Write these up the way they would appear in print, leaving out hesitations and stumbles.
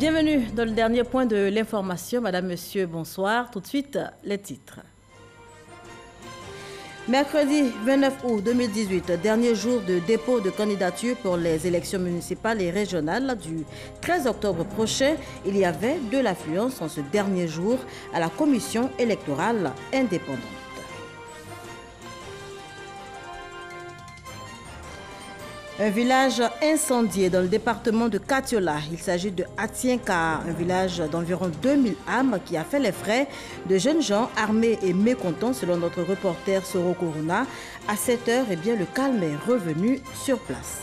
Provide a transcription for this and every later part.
Bienvenue dans le dernier point de l'information. Madame, Monsieur, bonsoir. Tout de suite, les titres. Mercredi 29 août 2018, dernier jour de dépôt de candidature pour les élections municipales et régionales du 13 octobre prochain. Il y avait de l'affluence en ce dernier jour à la commission électorale indépendante. Un village incendié dans le département de Katiola. Il s'agit de Atienka, un village d'environ 2000 âmes qui a fait les frais de jeunes gens armés et mécontents selon notre reporter Soro Corona. À 7 heures, eh bien, le calme est revenu sur place.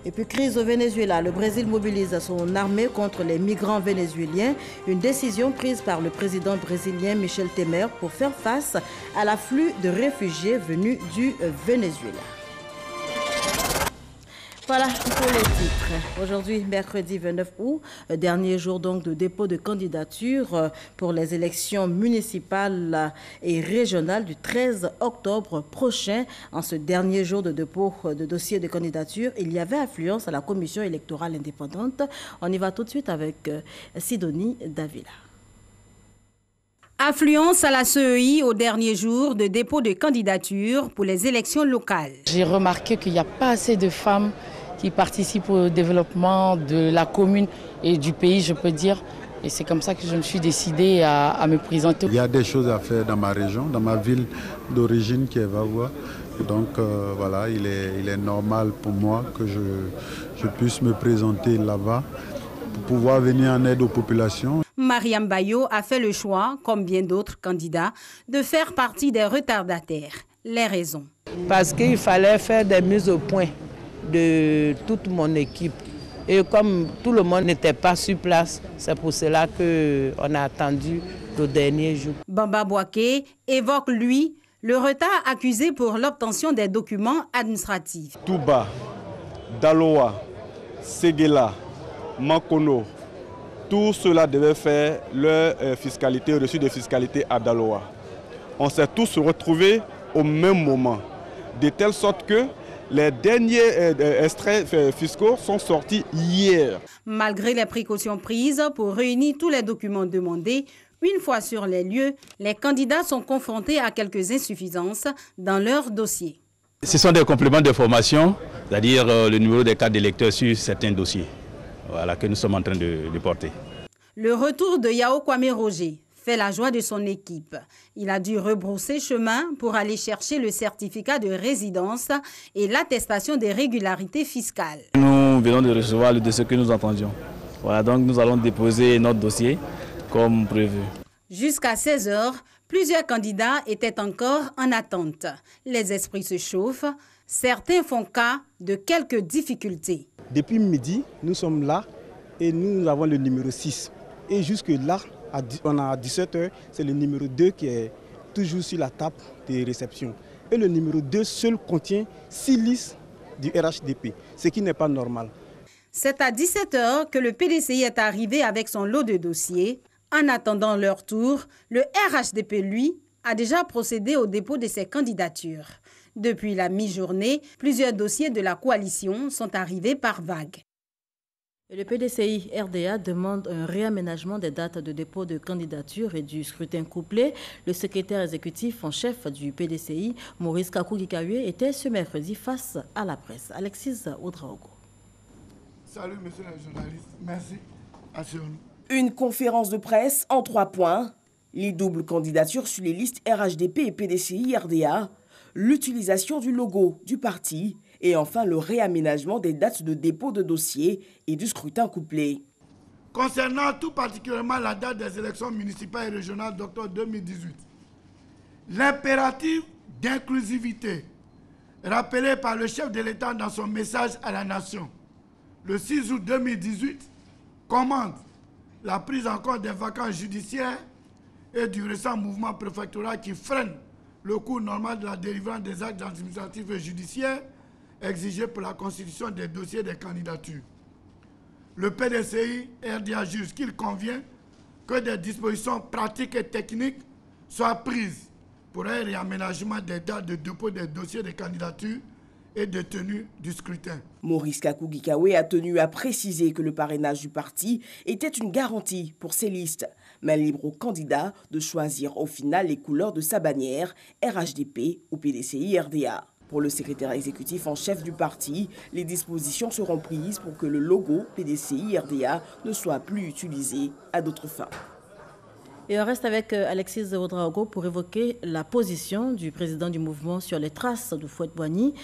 Et puis crise au Venezuela, le Brésil mobilise son armée contre les migrants vénézuéliens. Une décision prise par le président brésilien Michel Temer pour faire face à l'afflux de réfugiés venus du Venezuela. Voilà pour les titres. Aujourd'hui, mercredi 29 août, dernier jour donc de dépôt de candidature pour les élections municipales et régionales du 13 octobre prochain. En ce dernier jour de dépôt de dossier de candidature, il y avait affluence à la commission électorale indépendante. On y va tout de suite avec Sidonie Davila. Affluence à la CEI au dernier jour de dépôt de candidature pour les élections locales. J'ai remarqué qu'il n'y a pas assez de femmes qui participent au développement de la commune et du pays, je peux dire. Et c'est comme ça que je me suis décidée à me présenter. Il y a des choses à faire dans ma région, dans ma ville d'origine qui est Vavois. Donc voilà, il est normal pour moi que je puisse me présenter là-bas pour pouvoir venir en aide aux populations. Mariam Bayo a fait le choix, comme bien d'autres candidats, de faire partie des retardataires. Les raisons. Parce qu'il fallait faire des mises au point de toute mon équipe. Et comme tout le monde n'était pas sur place, c'est pour cela qu'on a attendu le dernier jour. Bamba Bouaké évoque, lui, le retard accusé pour l'obtention des documents administratifs. Touba, Daloa, Séguéla, Makono, tout cela devait faire leur fiscalité, reçu de fiscalité à Daloa. On s'est tous retrouvés au même moment, de telle sorte que les derniers extraits fiscaux sont sortis hier. Malgré les précautions prises pour réunir tous les documents demandés, une fois sur les lieux, les candidats sont confrontés à quelques insuffisances dans leur dossier. Ce sont des compléments d'information, c'est-à-dire le numéro des cartes d'électeurs sur certains dossiers, voilà, que nous sommes en train de porter. Le retour de Yao Kwame Roger fait la joie de son équipe. Il a dû rebrousser chemin pour aller chercher le certificat de résidence et l'attestation des régularités fiscales. Nous venons de recevoir le dossier que nous entendions. Voilà, donc nous allons déposer notre dossier comme prévu. Jusqu'à 16 heures, plusieurs candidats étaient encore en attente. Les esprits se chauffent. Certains font cas de quelques difficultés. Depuis midi, nous sommes là et nous avons le numéro 6. Et jusque là, on a 17 heures, c'est le numéro 2 qui est toujours sur la table de réception. Et le numéro 2 seul contient 6 listes du RHDP, ce qui n'est pas normal. C'est à 17 heures que le PDCI est arrivé avec son lot de dossiers. En attendant leur tour, le RHDP, lui, a déjà procédé au dépôt de ses candidatures. Depuis la mi-journée, plusieurs dossiers de la coalition sont arrivés par vagues. Le PDCI RDA demande un réaménagement des dates de dépôt de candidature et du scrutin couplé. Le secrétaire exécutif en chef du PDCI, Maurice Kakou-Gikawe, était ce mercredi face à la presse. Alexis Oudraogo. Salut, monsieur le journaliste. Merci. Asseyons-nous. Une conférence de presse en 3 points. Les doubles candidatures sur les listes RHDP et PDCI RDA. L'utilisation du logo du parti. Et enfin, le réaménagement des dates de dépôt de dossiers et du scrutin couplé. Concernant tout particulièrement la date des élections municipales et régionales d'octobre 2018, l'impératif d'inclusivité rappelé par le chef de l'État dans son message à la nation le 6 août 2018 commande la prise en compte des vacances judiciaires et du récent mouvement préfectoral qui freine le cours normal de la délivrance des actes administratifs et judiciaires exigés pour la constitution des dossiers des candidatures. Le PDCI RDA juge qu'il convient que des dispositions pratiques et techniques soient prises pour un réaménagement des dates de dépôt des dossiers de candidature et de tenue du scrutin. Maurice Kakougikawe a tenu à préciser que le parrainage du parti était une garantie pour ses listes, mais libre au candidat de choisir au final les couleurs de sa bannière, RHDP ou PDCI-RDA. Pour le secrétaire exécutif en chef du parti, les dispositions seront prises pour que le logo PDCI-RDA ne soit plus utilisé à d'autres fins. Et on reste avec Alexis Ouedraogo pour évoquer la position du président du mouvement sur les traces de Houphouët-Boigny.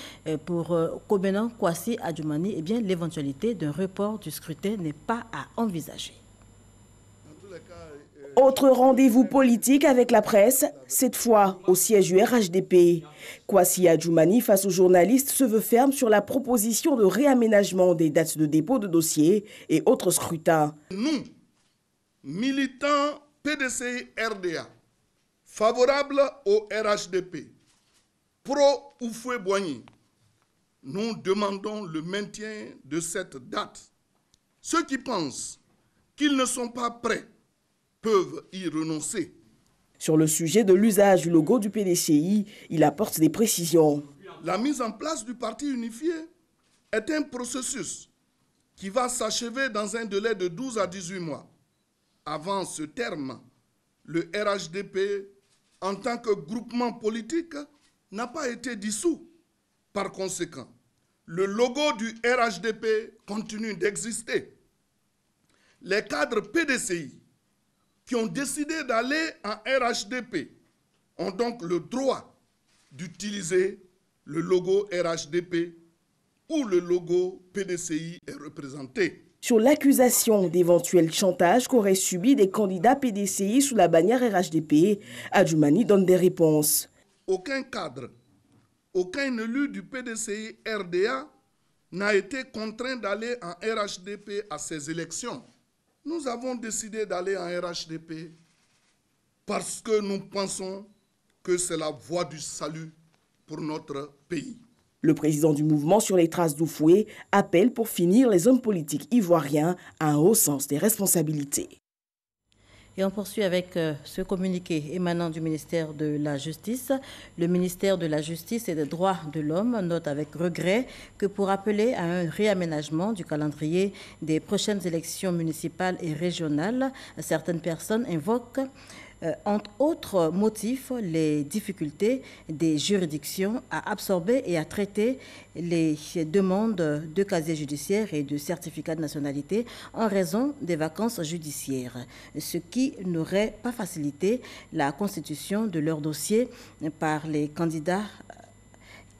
Pour Kobena Kwasi Adjoumani, eh bien, l'éventualité d'un report du scrutin n'est pas à envisager. Autre rendez-vous politique avec la presse, cette fois au siège du RHDP. Kwasi Adjoumani, face aux journalistes, se veut ferme sur la proposition de réaménagement des dates de dépôt de dossiers et autres scrutins. Nous, militants PDCI-RDA, favorables au RHDP, pro-Houphouët-Boigny, nous demandons le maintien de cette date. Ceux qui pensent qu'ils ne sont pas prêts peuvent y renoncer. Sur le sujet de l'usage du logo du PDCI, il apporte des précisions. La mise en place du parti unifié est un processus qui va s'achever dans un délai de 12 à 18 mois. Avant ce terme, le RHDP, en tant que groupement politique, n'a pas été dissous. Par conséquent, le logo du RHDP continue d'exister. Les cadres PDCI qui ont décidé d'aller en RHDP ont donc le droit d'utiliser le logo RHDP où le logo PDCI est représenté. Sur l'accusation d'éventuel chantage qu'auraient subi des candidats PDCI sous la bannière RHDP, Adjoumani donne des réponses. Aucun cadre, aucun élu du PDCI-RDA n'a été contraint d'aller en RHDP à ces élections. Nous avons décidé d'aller en RHDP parce que nous pensons que c'est la voie du salut pour notre pays. Le président du mouvement sur les traces d'Houphouët appelle pour finir les hommes politiques ivoiriens à un haut sens des responsabilités. Et on poursuit avec ce communiqué émanant du ministère de la Justice. Le ministère de la Justice et des Droits de l'Homme note avec regret que pour appeler à un réaménagement du calendrier des prochaines élections municipales et régionales, certaines personnes invoquent entre autres motifs, les difficultés des juridictions à absorber et à traiter les demandes de casier judiciaire et de certificat de nationalité en raison des vacances judiciaires, ce qui n'aurait pas facilité la constitution de leur dossier par les candidats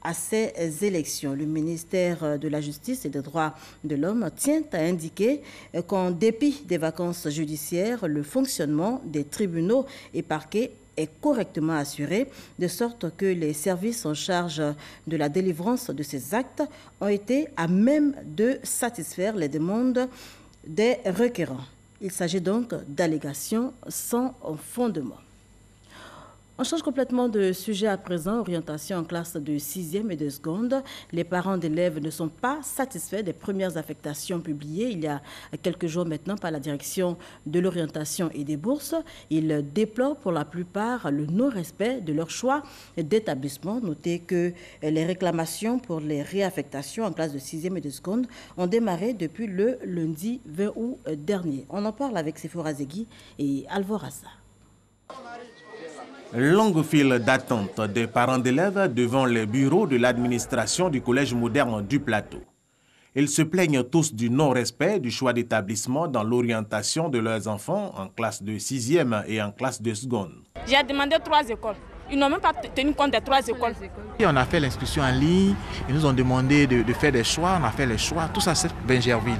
à ces élections. Le ministère de la Justice et des Droits de l'Homme tient à indiquer qu'en dépit des vacances judiciaires, le fonctionnement des tribunaux et parquets est correctement assuré, de sorte que les services en charge de la délivrance de ces actes ont été à même de satisfaire les demandes des requérants. Il s'agit donc d'allégations sans fondement. On change complètement de sujet à présent, orientation en classe de 6e et de seconde. Les parents d'élèves ne sont pas satisfaits des premières affectations publiées il y a quelques jours maintenant par la direction de l'orientation et des bourses. Ils déplorent pour la plupart le non-respect de leur choix d'établissement. Notez que les réclamations pour les réaffectations en classe de 6e et de seconde ont démarré depuis le lundi 20 août dernier. On en parle avec Sephora Zegui et Alvorassa. Longue file d'attente des parents d'élèves devant les bureaux de l'administration du Collège moderne du Plateau. Ils se plaignent tous du non-respect du choix d'établissement dans l'orientation de leurs enfants en classe de 6e et en classe de seconde. J'ai demandé 3 écoles. Ils n'ont même pas tenu compte des 3 écoles. Et on a fait l'inscription en ligne, ils nous ont demandé de faire des choix, on a fait les choix, tout ça c'est Benjerville.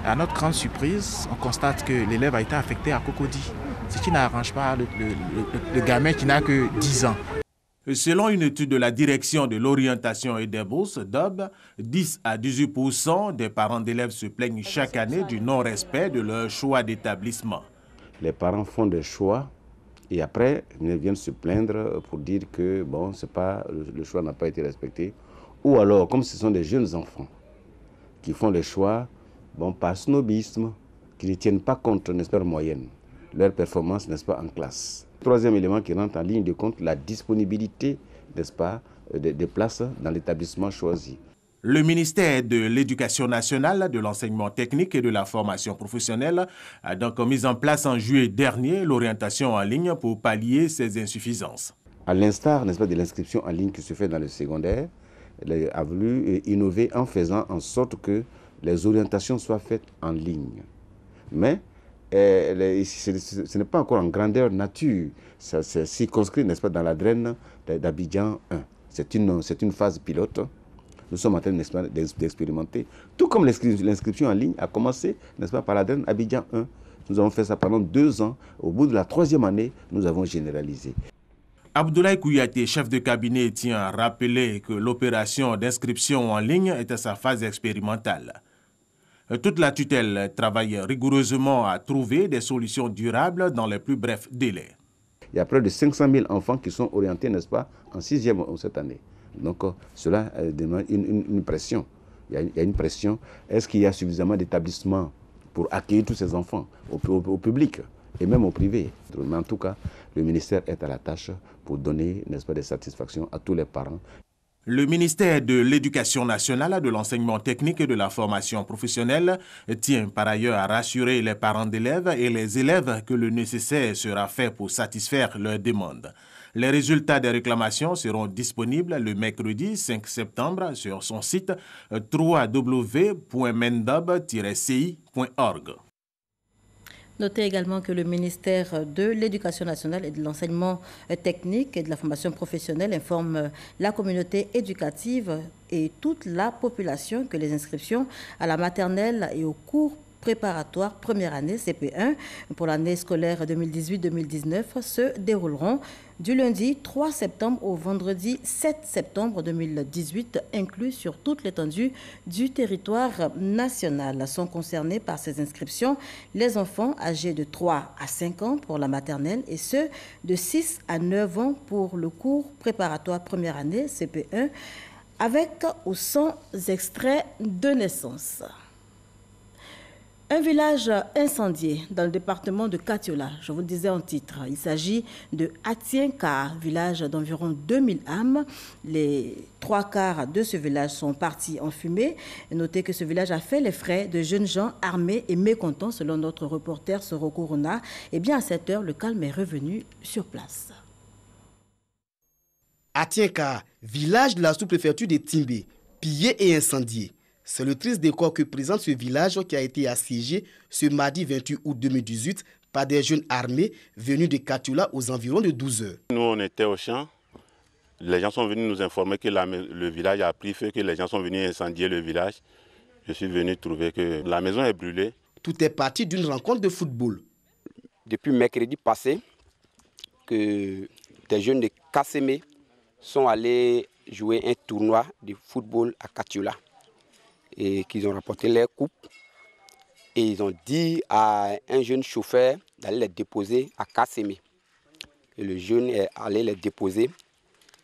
À notre grande surprise, on constate que l'élève a été affecté à Cocody, ce qui n'arrange pas le gamin qui n'a que 10 ans. Selon une étude de la direction de l'orientation et des bourses, DOB, 10 à 18% des parents d'élèves se plaignent chaque année du non-respect de leur choix d'établissement. Les parents font des choix et après ils viennent se plaindre pour dire que bon, le choix n'a pas été respecté. Ou alors, comme ce sont des jeunes enfants qui font des choix par snobisme, qui ne tiennent pas compte, n'est-ce pas, moyenne, leur performance, n'est-ce pas, en classe. Troisième élément qui rentre en ligne de compte, la disponibilité, n'est-ce pas, des places dans l'établissement choisi. Le ministère de l'Éducation nationale, de l'enseignement technique et de la formation professionnelle a donc mis en place en juillet dernier l'orientation en ligne pour pallier ces insuffisances. À l'instar, n'est-ce pas, de l'inscription en ligne qui se fait dans le secondaire, elle a voulu innover en faisant en sorte que les orientations soient faites en ligne. Mais ce n'est pas encore en grandeur nature. Ça c'est circonscrit, n'est-ce pas, dans la draine d'Abidjan 1. C'est une phase pilote. Nous sommes en train d'expérimenter. Tout comme l'inscription en ligne a commencé, n'est-ce pas, par la draine Abidjan 1. Nous avons fait ça pendant 2 ans. Au bout de la 3e année, nous avons généralisé. Abdoulaye Kouyaté, chef de cabinet, tient à rappeler que l'opération d'inscription en ligne est à sa phase expérimentale. Toute la tutelle travaille rigoureusement à trouver des solutions durables dans les plus brefs délais. Il y a près de 500 000 enfants qui sont orientés, n'est-ce pas, en 6e cette année. Donc cela demande une pression. Il y a une pression. Est-ce qu'il y a suffisamment d'établissements pour accueillir tous ces enfants au public et même au privé? Mais en tout cas, le ministère est à la tâche pour donner, n'est-ce pas, des satisfactions à tous les parents. Le ministère de l'Éducation nationale, de l'enseignement technique et de la formation professionnelle tient par ailleurs à rassurer les parents d'élèves et les élèves que le nécessaire sera fait pour satisfaire leurs demandes. Les résultats des réclamations seront disponibles le mercredi 5 septembre sur son site www.mendob-ci.org. Notez également que le ministère de l'Éducation nationale et de l'enseignement technique et de la formation professionnelle informe la communauté éducative et toute la population que les inscriptions à la maternelle et aux cours préparatoires première année CP1 pour l'année scolaire 2018-2019 se dérouleront du lundi 3 septembre au vendredi 7 septembre 2018, inclus sur toute l'étendue du territoire national. Sont concernés par ces inscriptions les enfants âgés de 3 à 5 ans pour la maternelle et ceux de 6 à 9 ans pour le cours préparatoire première année CP1 avec ou sans extrait de naissance. Un village incendié dans le département de Katiola, je vous le disais en titre. Il s'agit de Atienka, village d'environ 2000 âmes. Les 3/4 de ce village sont partis en fumée. Notez que ce village a fait les frais de jeunes gens armés et mécontents, selon notre reporter Soro Corona. Et bien à 7 heures, le calme est revenu sur place. Atienka, village de la sous-préfecture de Timbé, pillé et incendié. C'est le triste décor que présente ce village qui a été assiégé ce mardi 28 août 2018 par des jeunes armés venus de Katiola aux environs de 12 heures. Nous, on était au champ. Les gens sont venus nous informer que le village a pris feu, que les gens sont venus incendier le village. Je suis venu trouver que la maison est brûlée. Tout est parti d'une rencontre de football. Depuis mercredi passé, que des jeunes de Kassémé sont allés jouer un tournoi de football à Katiola. Et qu'ils ont rapporté les coupes et ils ont dit à un jeune chauffeur d'aller les déposer à Kassémé. Et le jeune est allé les déposer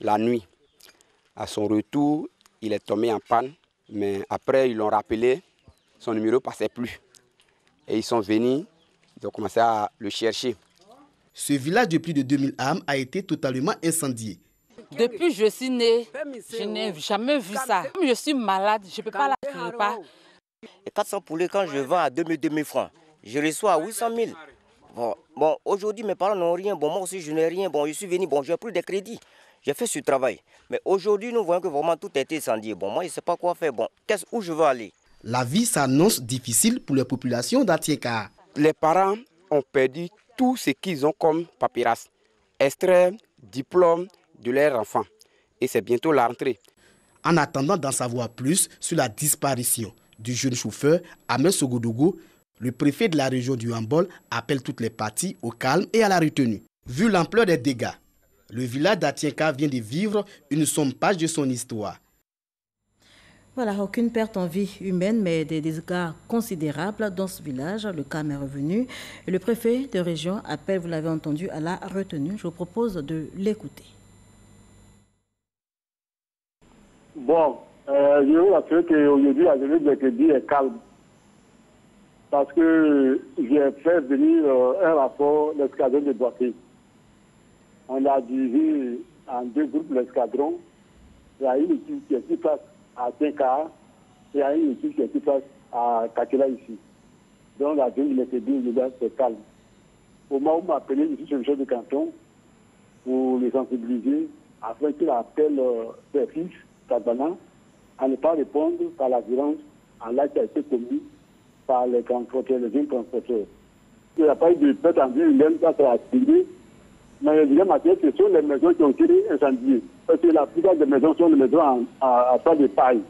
la nuit. À son retour, il est tombé en panne, mais après ils l'ont rappelé, son numéro ne passait plus. Et ils sont venus, ils ont commencé à le chercher. Ce village de plus de 2000 âmes a été totalement incendié. Depuis que je suis née, je n'ai jamais vu ça. Comme je suis malade, je ne peux pas la faire pas. Et 400 poulets, quand je vends à 2000 francs, je reçois à 800 000. Bon aujourd'hui, mes parents n'ont rien. Bon, moi aussi, je n'ai rien. Bon, je suis venu, bon, j'ai pris des crédits. J'ai fait ce travail. Mais aujourd'hui, nous voyons que vraiment tout a été incendié. Bon, moi, je ne sais pas quoi faire. Bon, où je veux aller? La vie s'annonce difficile pour les populations d'Atienka. Les parents ont perdu tout ce qu'ils ont comme papyrus. Extrait, diplôme de leurs enfants. Et c'est bientôt la rentrée. En attendant d'en savoir plus sur la disparition du jeune chauffeur Ahmed Sogodogo, le préfet de la région du Hambol appelle toutes les parties au calme et à la retenue. Vu l'ampleur des dégâts, le village d'Atienka vient de vivre une sombre page de son histoire. Voilà, aucune perte en vie humaine, mais des dégâts considérables dans ce village. Le calme est revenu. Et le préfet de région appelle, vous l'avez entendu, à la retenue. Je vous propose de l'écouter. Bon, je veux assurer qu'aujourd'hui, la journée de mercredi est calme. Parce que j'ai fait venir un rapport, l'escadron de Boaké. On a divisé en 2 groupes l'escadron Il y a une équipe qui est sur place à Tinkar, il y a une équipe qui est sur place à Kakela ici. Donc la ville de mercredi, c'est calme. Au moment où m'a appelé ici sur le chef de canton pour les sensibiliser, afin qu'il appelle ses fils, Kadana, à ne pas répondre par la violence à l'acte qui a été commis par les transporteurs, les jeunes transporteurs. Il n'y a pas eu de perte en vie humaine, ça sera activé. Mais le deuxième aspect, ce sont les maisons qui ont été incendiées. Parce que la plupart des maisons sont des maisons à tas de paille.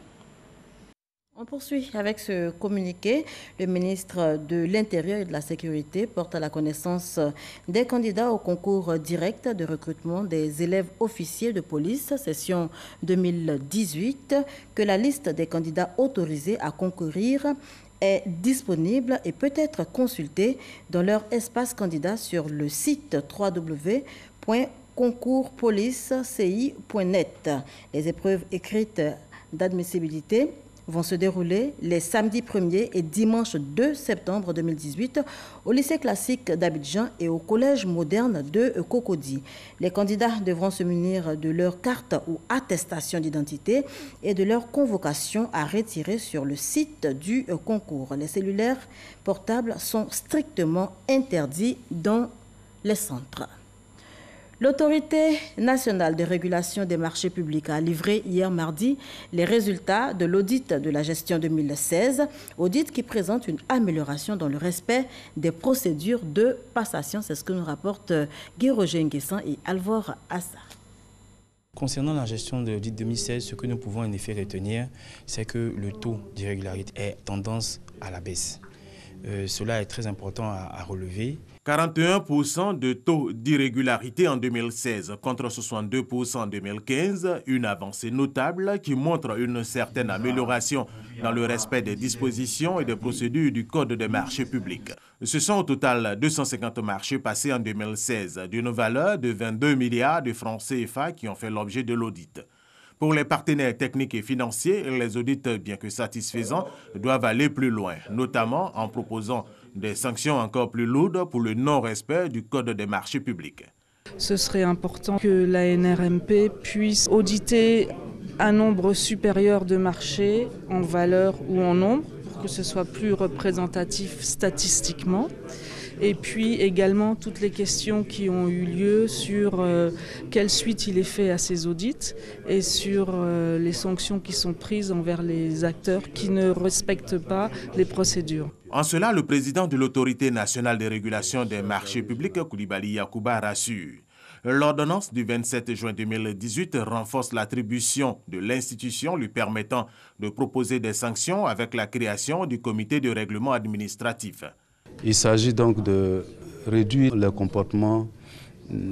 On poursuit avec ce communiqué. Le ministre de l'Intérieur et de la Sécurité porte à la connaissance des candidats au concours direct de recrutement des élèves officiers de police, session 2018, que la liste des candidats autorisés à concourir est disponible et peut être consultée dans leur espace candidat sur le site www.concourpoliceCI.net. Les épreuves écrites d'admissibilité vont se dérouler les samedis 1er et dimanche 2 septembre 2018 au lycée classique d'Abidjan et au collège moderne de Cocody. Les candidats devront se munir de leur carte ou attestation d'identité et de leur convocation à retirer sur le site du concours. Les cellulaires portables sont strictement interdits dans les centres. L'Autorité nationale de régulation des marchés publics a livré hier mardi les résultats de l'audit de la gestion 2016, audit qui présente une amélioration dans le respect des procédures de passation. C'est ce que nous rapportent Guy-Roger Nguessan et Alvor Assa. Concernant la gestion de l'audit 2016, ce que nous pouvons en effet retenir, c'est que le taux d'irrégularité est tendance à la baisse. Cela est très important à relever. 41% de taux d'irrégularité en 2016 contre 62% en 2015, une avancée notable qui montre une certaine amélioration dans le respect des dispositions et des procédures du Code des marchés publics. Ce sont au total 250 marchés passés en 2016, d'une valeur de 22 milliards de francs CFA qui ont fait l'objet de l'audit. Pour les partenaires techniques et financiers, les audits, bien que satisfaisants, doivent aller plus loin, notamment en proposant des sanctions encore plus lourdes pour le non-respect du Code des marchés publics. Ce serait important que la NRMP puisse auditer un nombre supérieur de marchés en valeur ou en nombre, pour que ce soit plus représentatif statistiquement. Et puis également toutes les questions qui ont eu lieu sur quelle suite il est fait à ces audits et sur les sanctions qui sont prises envers les acteurs qui ne respectent pas les procédures. En cela, le président de l'Autorité nationale de régulation des marchés publics, Koulibaly Yacouba, rassure. L'ordonnance du 27 juin 2018 renforce l'attribution de l'institution lui permettant de proposer des sanctions avec la création du comité de règlement administratif. Il s'agit donc de réduire le comportement,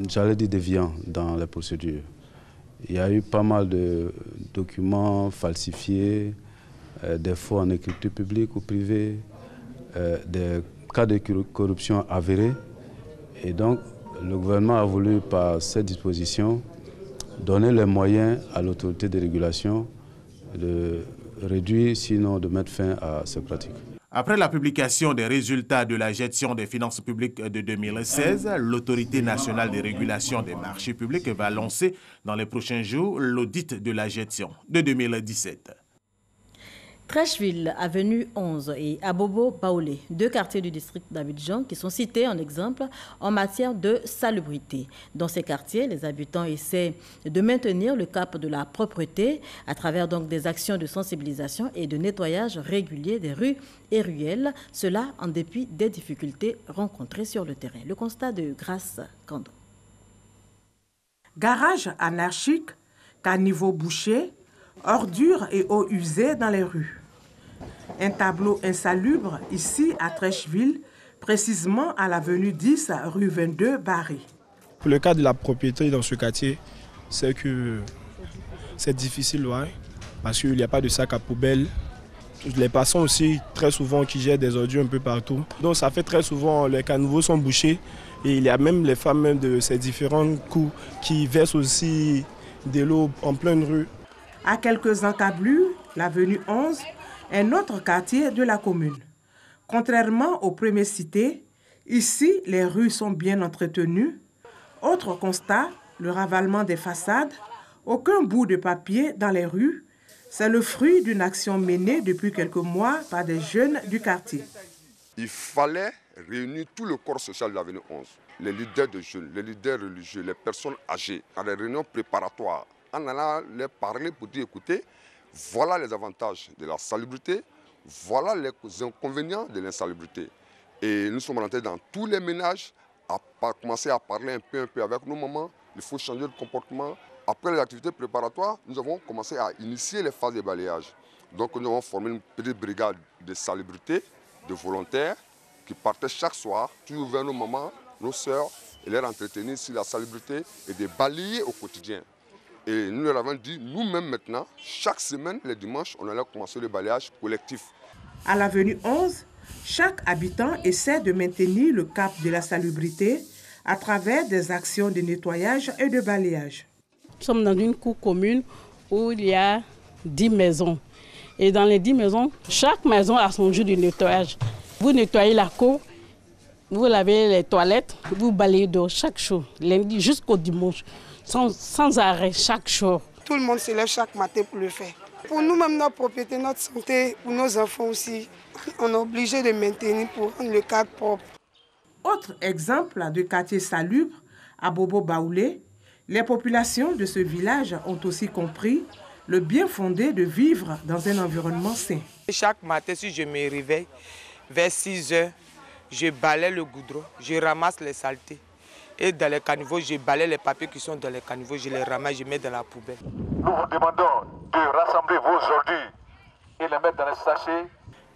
j'allais dire, déviant dans les procédures. Il y a eu pas mal de documents falsifiés, des faux en écriture publique ou privée, des cas de corruption avérés. Et donc, le gouvernement a voulu, par cette disposition, donner les moyens à l'autorité de régulation de réduire, sinon de mettre fin à ces pratiques. Après la publication des résultats de la gestion des finances publiques de 2016, l'Autorité nationale de régulation des marchés publics va lancer dans les prochains jours l'audit de la gestion de 2017. Trècheville, avenue 11 et Abobo Baoulé, deux quartiers du district d'Abidjan qui sont cités en exemple en matière de salubrité. Dans ces quartiers, les habitants essaient de maintenir le cap de la propreté à travers donc des actions de sensibilisation et de nettoyage régulier des rues et ruelles, cela en dépit des difficultés rencontrées sur le terrain. Le constat de Grace Kando. Garage anarchique, caniveau bouché, ordures et eau usée dans les rues. Un tableau insalubre ici à Trècheville, précisément à l'avenue 10, rue 22, Barré. Pour le cas de la propriété dans ce quartier, c'est que c'est difficile, ouais, parce qu'il n'y a pas de sac à poubelle. Les passants aussi, très souvent, qui jettent des ordures un peu partout. Donc ça fait très souvent, les caniveaux sont bouchés et il y a même les femmes de ces différents coups qui versent aussi de l'eau en pleine rue. À quelques encablures, l'avenue 11, un autre quartier de la commune. Contrairement aux premiers cités, ici, les rues sont bien entretenues. Autre constat, le ravalement des façades, Aucun bout de papier dans les rues, c'est le fruit d'une action menée depuis quelques mois par des jeunes du quartier. Il fallait réunir tout le corps social de l'avenue 11, les leaders de jeunes, les leaders religieux, les personnes âgées, à des réunions préparatoires, en allant leur parler pour dire, écoutez, voilà les avantages de la salubrité, voilà les inconvénients de l'insalubrité. Et nous sommes rentrés dans tous les ménages, à commencer à parler un peu avec nos mamans, il faut changer de comportement. Après les activités préparatoires, nous avons commencé à initier les phases de balayage. Donc nous avons formé une petite brigade de salubrité, de volontaires, qui partaient chaque soir, toujours vers nos mamans, nos sœurs, et les entretenir sur la salubrité et de balayer au quotidien. Et nous leur avons dit, nous-mêmes maintenant, chaque semaine, les dimanches, on allait commencer le balayage collectif. À l'avenue 11, chaque habitant essaie de maintenir le cap de la salubrité à travers des actions de nettoyage et de balayage. Nous sommes dans une cour commune où il y a 10 maisons. Et dans les 10 maisons, chaque maison a son jour de nettoyage. Vous nettoyez la cour, vous lavez les toilettes, vous balayez dehors chaque jour, lundi jusqu'au dimanche, sans arrêt, chaque jour. Tout le monde se lève chaque matin pour le faire. Pour nous-mêmes, notre propriété, notre santé, pour nos enfants aussi, on est obligé de maintenir pour rendre le cadre propre. Autre exemple de quartier salubre, à Bobo Baoulé, les populations de ce village ont aussi compris le bien fondé de vivre dans un environnement sain. Chaque matin, si je me réveille, vers 6 heures, je balaye le goudron, je ramasse les saletés. Et dans les caniveaux, je balaye les papiers qui sont dans les caniveaux, je les ramasse, je mets dans la poubelle. Nous vous demandons de rassembler vos ordures et les mettre dans les sachets.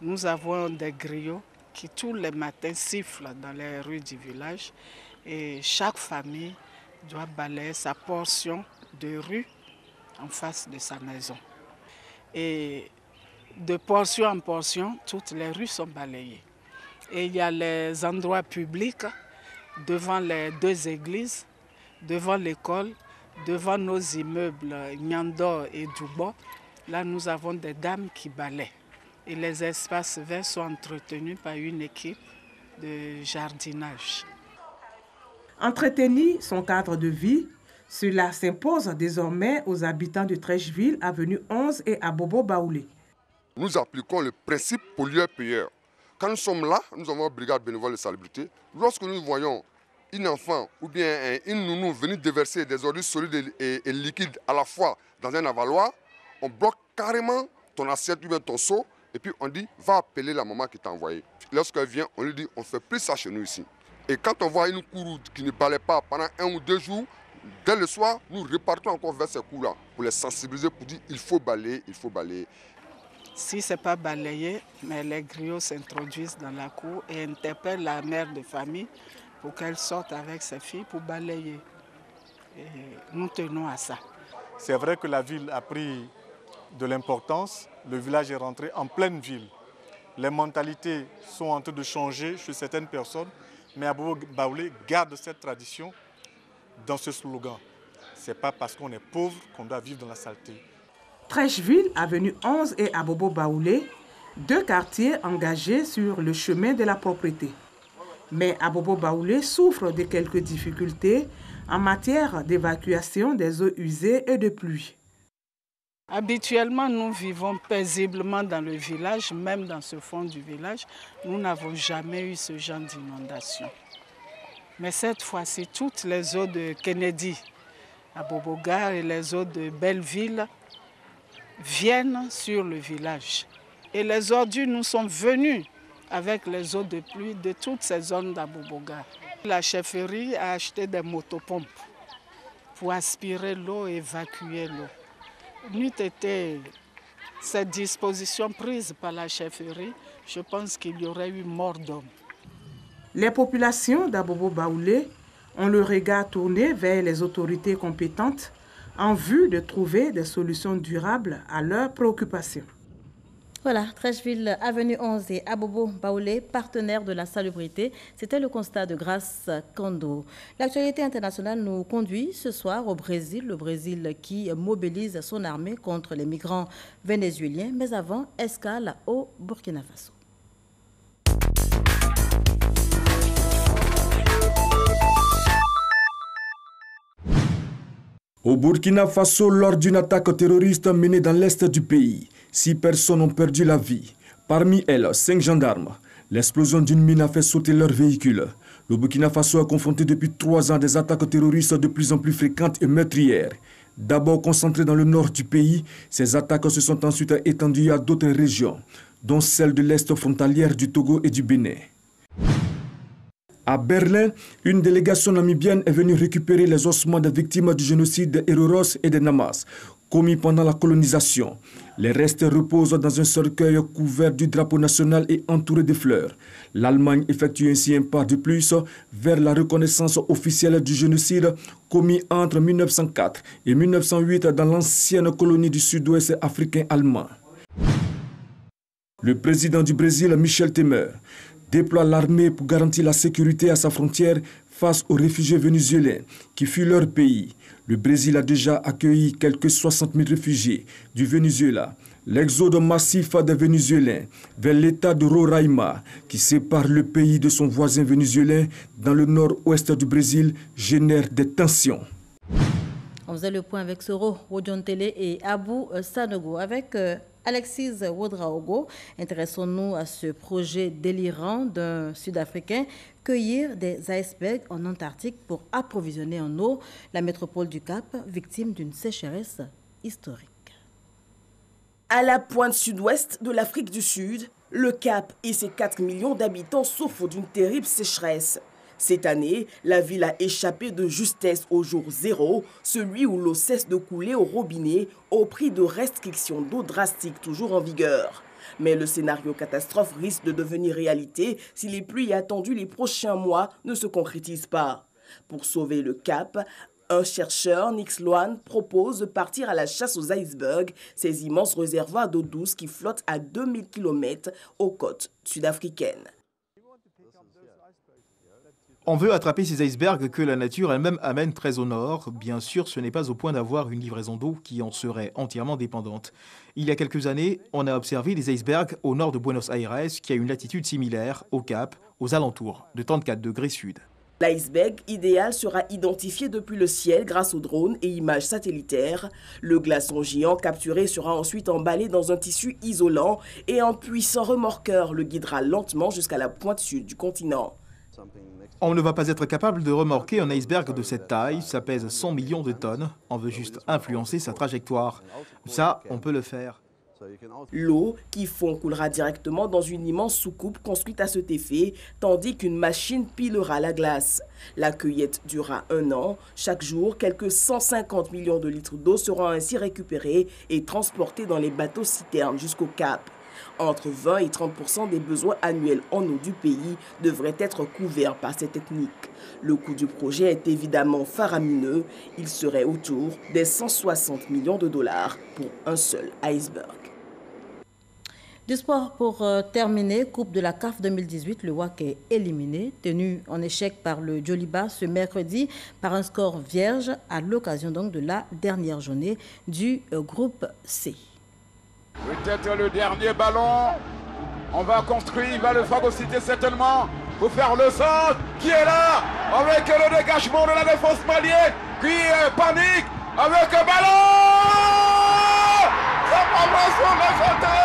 Nous avons des griots qui tous les matins sifflent dans les rues du village et chaque famille doit balayer sa portion de rue en face de sa maison. Et de portion en portion, toutes les rues sont balayées. Et il y a les endroits publics devant les 2 églises, devant l'école, devant nos immeubles Nyando et Dubo. Là, nous avons des dames qui balaient. Et les espaces verts sont entretenus par une équipe de jardinage. Entretenir son cadre de vie, cela s'impose désormais aux habitants de Trècheville, avenue 11 et à Bobo Baoulé. Nous appliquons le principe pollueur-payeur. Quand nous sommes là, nous avons une brigade bénévole de salubrité. Lorsque nous voyons un enfant ou bien une nounou venir déverser des ordures solides et liquides à la fois dans un avaloir, on bloque carrément ton assiette ou bien ton seau et puis on dit va appeler la maman qui t'a envoyé. Lorsqu'elle vient, on lui dit on ne fait plus ça chez nous ici. Et quand on voit une cour qui ne balaye pas pendant 1 ou 2 jours, dès le soir, nous repartons encore vers ces cours-là pour les sensibiliser, pour dire il faut balayer, il faut balayer. Si ce n'est pas balayé, mais les griots s'introduisent dans la cour et interpellent la mère de famille pour qu'elle sorte avec ses filles pour balayer. Et nous tenons à ça. C'est vrai que la ville a pris de l'importance. Le village est rentré en pleine ville. Les mentalités sont en train de changer chez certaines personnes, mais Abobo Baoulé garde cette tradition dans ce slogan. Ce n'est pas parce qu'on est pauvre qu'on doit vivre dans la saleté. Trècheville, avenue 11 et à Bobo Baoulé, 2 quartiers engagés sur le chemin de la propreté. Mais à Bobo Baoulé souffre de quelques difficultés en matière d'évacuation des eaux usées et de pluie. Habituellement, nous vivons paisiblement dans le village, même dans ce fond du village. Nous n'avons jamais eu ce genre d'inondation. Mais cette fois-ci, toutes les eaux de Kennedy, à Bobogar et les eaux de Belleville viennent sur le village. Et les ordures nous sont venues avec les eaux de pluie de toutes ces zones d'Abobogar. La chefferie a acheté des motopompes pour aspirer l'eau et évacuer l'eau. N'eût été cette disposition prise par la chefferie, je pense qu'il y aurait eu mort d'homme. Les populations d'Abobo Baoulé ont le regard tourné vers les autorités compétentes en vue de trouver des solutions durables à leurs préoccupations. Voilà, Trècheville, avenue 11 et Abobo Baoulé, partenaires de la salubrité. C'était le constat de Grace Kando. L'actualité internationale nous conduit ce soir au Brésil. Le Brésil qui mobilise son armée contre les migrants vénézuéliens. Mais avant, escale au Burkina Faso. Au Burkina Faso, lors d'une attaque terroriste menée dans l'est du pays, 6 personnes ont perdu la vie. Parmi elles, 5 gendarmes. L'explosion d'une mine a fait sauter leur véhicule. Le Burkina Faso est confronté depuis 3 ans à des attaques terroristes de plus en plus fréquentes et meurtrières. D'abord concentrées dans le nord du pays, ces attaques se sont ensuite étendues à d'autres régions, dont celle de l'est frontalière du Togo et du Bénin. À Berlin, une délégation namibienne est venue récupérer les ossements des victimes du génocide des Héroros et des Namas, commis pendant la colonisation. Les restes reposent dans un cercueil couvert du drapeau national et entouré de fleurs. L'Allemagne effectue ainsi un pas de plus vers la reconnaissance officielle du génocide commis entre 1904 et 1908 dans l'ancienne colonie du sud-ouest africain allemand. Le président du Brésil, Michel Temer, déploie l'armée pour garantir la sécurité à sa frontière face aux réfugiés vénézuéliens qui fuient leur pays. Le Brésil a déjà accueilli quelques 60 000 réfugiés du Venezuela. L'exode massif des Vénézuéliens vers l'état de Roraima, qui sépare le pays de son voisin vénézuélien dans le nord-ouest du Brésil, génère des tensions. On faisait le point avec Soro Wojontele et Abou Sanogo. Avec Alexis Wodraogo, intéressons-nous à ce projet délirant d'un Sud-Africain, cueillir des icebergs en Antarctique pour approvisionner en eau la métropole du Cap, victime d'une sécheresse historique. À la pointe sud-ouest de l'Afrique du Sud, le Cap et ses 4 millions d'habitants souffrent d'une terrible sécheresse. Cette année, la ville a échappé de justesse au jour 0, celui où l'eau cesse de couler au robinet au prix de restrictions d'eau drastiques toujours en vigueur. Mais le scénario catastrophe risque de devenir réalité si les pluies attendues les prochains mois ne se concrétisent pas. Pour sauver le Cap, un chercheur, Nix Loan, propose de partir à la chasse aux icebergs, ces immenses réservoirs d'eau douce qui flottent à 2000 km aux côtes sud-africaines. On veut attraper ces icebergs que la nature elle-même amène très au nord. Bien sûr, ce n'est pas au point d'avoir une livraison d'eau qui en serait entièrement dépendante. Il y a quelques années, on a observé des icebergs au nord de Buenos Aires qui a une latitude similaire au Cap, aux alentours de 34 degrés sud. L'iceberg idéal sera identifié depuis le ciel grâce aux drones et images satellitaires. Le glaçon géant capturé sera ensuite emballé dans un tissu isolant et un puissant remorqueur le guidera lentement jusqu'à la pointe sud du continent. On ne va pas être capable de remorquer un iceberg de cette taille, ça pèse 100 millions de tonnes. On veut juste influencer sa trajectoire. Ça, on peut le faire. L'eau qui fond coulera directement dans une immense soucoupe construite à cet effet, tandis qu'une machine pilera la glace. La cueillette durera 1 an. Chaque jour, quelques 150 millions de litres d'eau seront ainsi récupérés et transportés dans les bateaux citernes jusqu'au Cap. Entre 20 et 30% des besoins annuels en eau du pays devraient être couverts par cette technique. Le coût du projet est évidemment faramineux. Il serait autour des 160 millions de dollars pour un seul iceberg. Du sport pour terminer, Coupe de la CAF 2018, le WAC est éliminé, tenu en échec par le Djoliba ce mercredi par un score vierge à l'occasion donc de la dernière journée du groupe C. Peut-être le dernier ballon, on va construire, il va le phagocyter certainement pour faire le centre qui est là avec le dégagement de la défense malienne qui panique avec un ballon. Ça va la santé.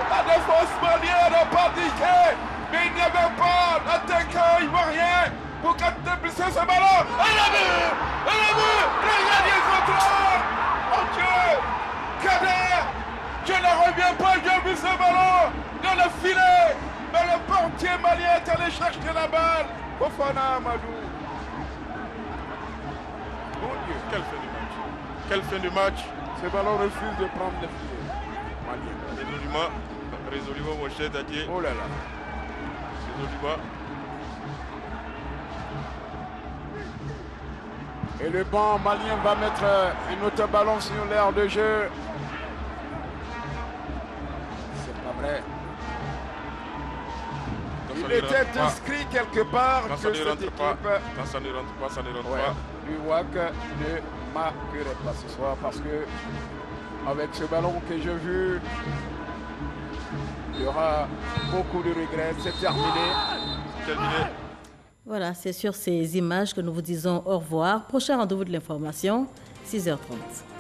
La défense malienne a paniqué, mais il n'y avait pas d'attaquant ivoirien pour capter ce ballon. Elle a vu, regardez le contrôle. Mon Dieu, Kader. Je ne reviens pas, j'ai vu ce ballon dans le filet. Mais le portier malien est allé chercher la balle. Fofana Amadou. Mon Dieu, quelle fin de match. Quelle fin de match. Ce ballon refuse de prendre le filet. Malien. Résolument, mon cher Dadier. Oh là là. Résolument. Et le banc malien va mettre une autre ballon sur l'aire de jeu. Il était inscrit quelque part que cette équipe, quand ça ne rentre pas, ça ne rentre pas. Du WAC ne marquerait pas ce soir parce que avec ce ballon que j'ai vu, il y aura beaucoup de regrets. C'est terminé. Voilà, c'est sur ces images que nous vous disons au revoir. Prochain rendez-vous de l'information 6h30.